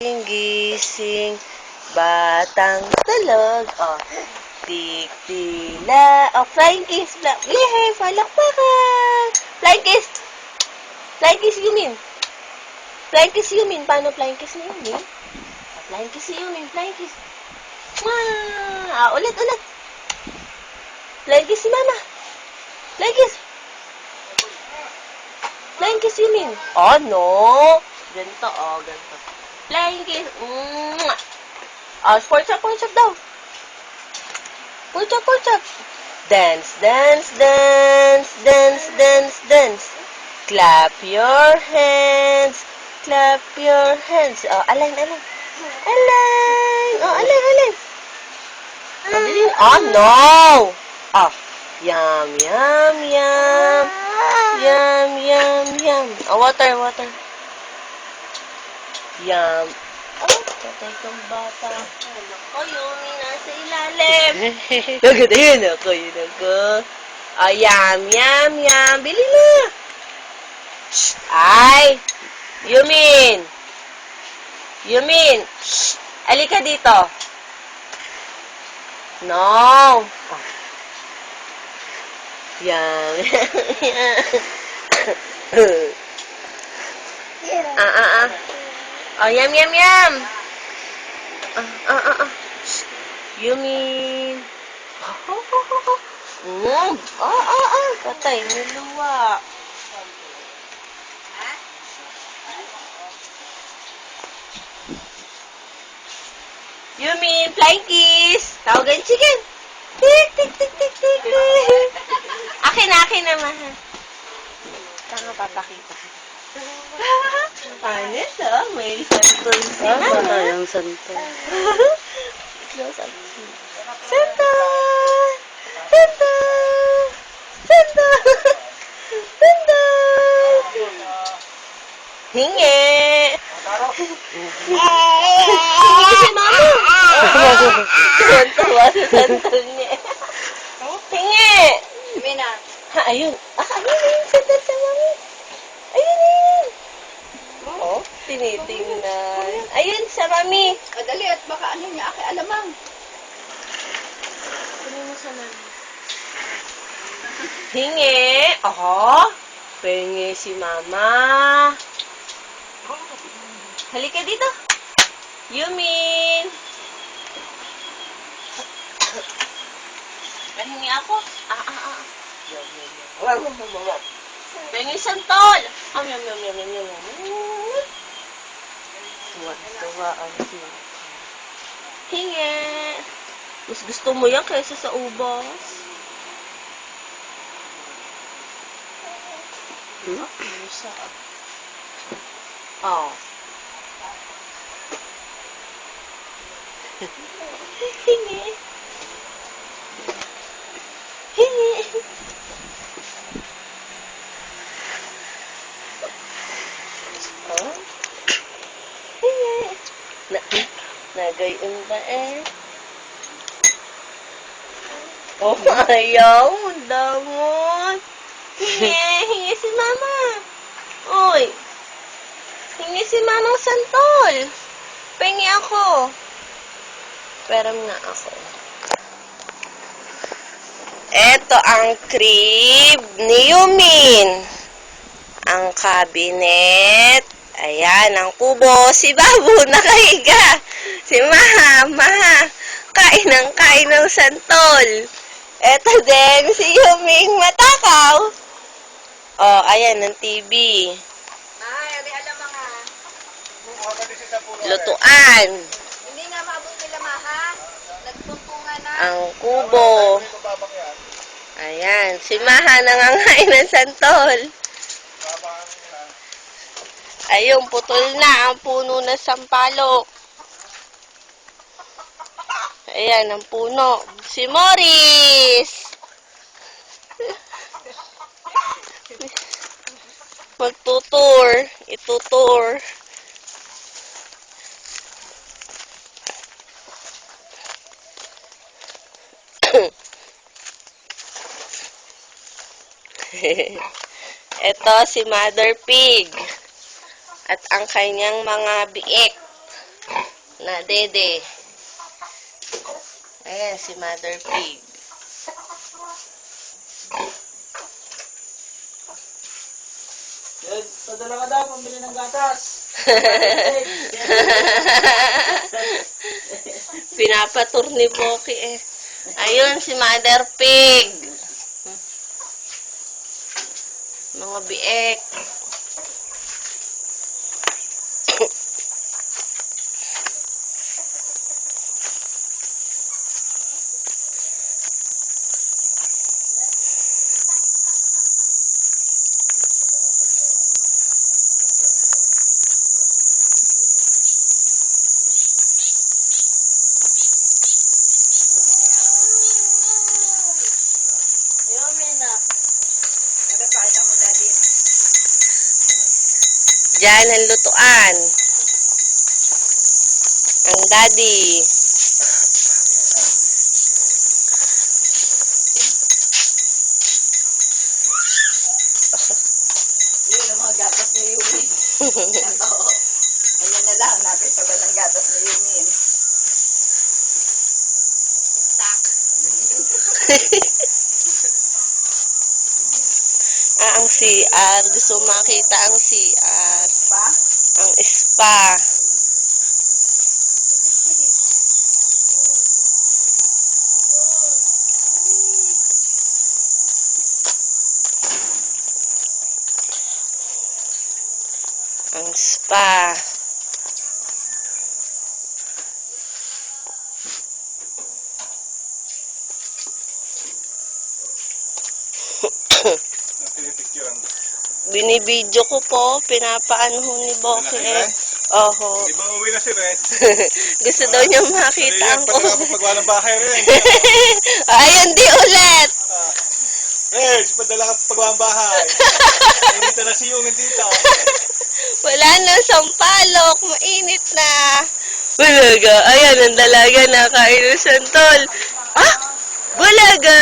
Gising, batang tulog. Oh, tiktila. Oh, flying kiss. Yay! Palakpakan! Flying kiss! Flying kiss, Yumin. Flying kiss, Yumin. Paano flying kiss ni Yumin? Flying kiss si Yumin. Flying kiss. Ulit. Flying kiss si Mama. Flying kiss. Flying kiss, Yumin. Oh, no. Ganito, ganito. Flying kiss. Pork chop daw. Pork chop. Dance. Clap your hands. Oh, align. Oh, align. Oh, no. Oh, yum. Oh, water. Yum. Oh, patay kang bata. Ako, Yumi, nasa ilalim. Nagadayin ako, yun ako. Oh, yum. Bili na. Shh. Ay! Yumin! Shh. Alika dito. No. Oh. Yum. Oh, yum. Yumin. Patay, niluwa. Yumin, flying kiss. Tawagan chicken. Tik. Akin na, mahal. Tanga, papakita. Ano ito? May santol si Mama. Yung santol. Hingi! Hingi si Mama! Tuwan-tuwa sa santol niya. Hingi! Mina. Ayun. Ayun yung santol sa Mami. Ayun. Oh, tinitingnan. Ayun, sa Mami. Madali at baka ano niya, alamang. Kunin mo sa Mami. Hingi. Aha. Pengi si Mama. Halika dito. Yumin. Pahingi ako. Pengi santol. Yum. Tuwa ang siya. Hingi. Mas gusto mo yan kaysa sa ubas. Oh. Hingi. Oh. Hingi. Nagayon ba eh? Oh, ayaw. Ang damot. Hingi si Mama. Uy. Hingi si Mamang santol. Pengi ako. Peram nga ako. Ito ang crib ni Yumin. Ang cabinet. Ayan, ang kubo. Si Babu nakahiga. Si Mama. Kain ng santol. Ito din si Yuming matakaw. Oh, ayan ang TV. Ay, alamang ha. Lutuan. Hindi nga maabot nila maha. Nagpuntungan na. Ang kubo. Ayan, si Maha nangangain ng santol. Ayun, putol na ang puno ng sampalok. Ayan, ang puno. Si Morris! Magtutur. Itutur. Ito si Mother Pig. At ang kanyang mga biik. na dede. Ayan, si Mother Pig. Padala ka daw, pambili ng gatas. Pinapatur ni Poki eh. Ayun, si Mother Pig. Mga biek. Diyan ang lutuan. Ang daddy. Yun ang mga gatas ni Yumin. Oo. Ayan na lang, nakita ko ng gatas ni Yumin. Tak. Ang CR. Gusto makita ang CR. Pa? Ang spa. Ang spa. Binibidyo ko po, pinapaano ho ni Boki eh. Oho. Di ba uwi na si Red? Gusto daw niya makita ang Pati ako pagwalang bahay rin. Ayun di ulit. Red, padala ka pagwalang bahay. Dito na si Yumin dito. Wala na sampalok, mainit na. Bulaga, ayan ang dalaga na kain ng santol. Ah, bulaga.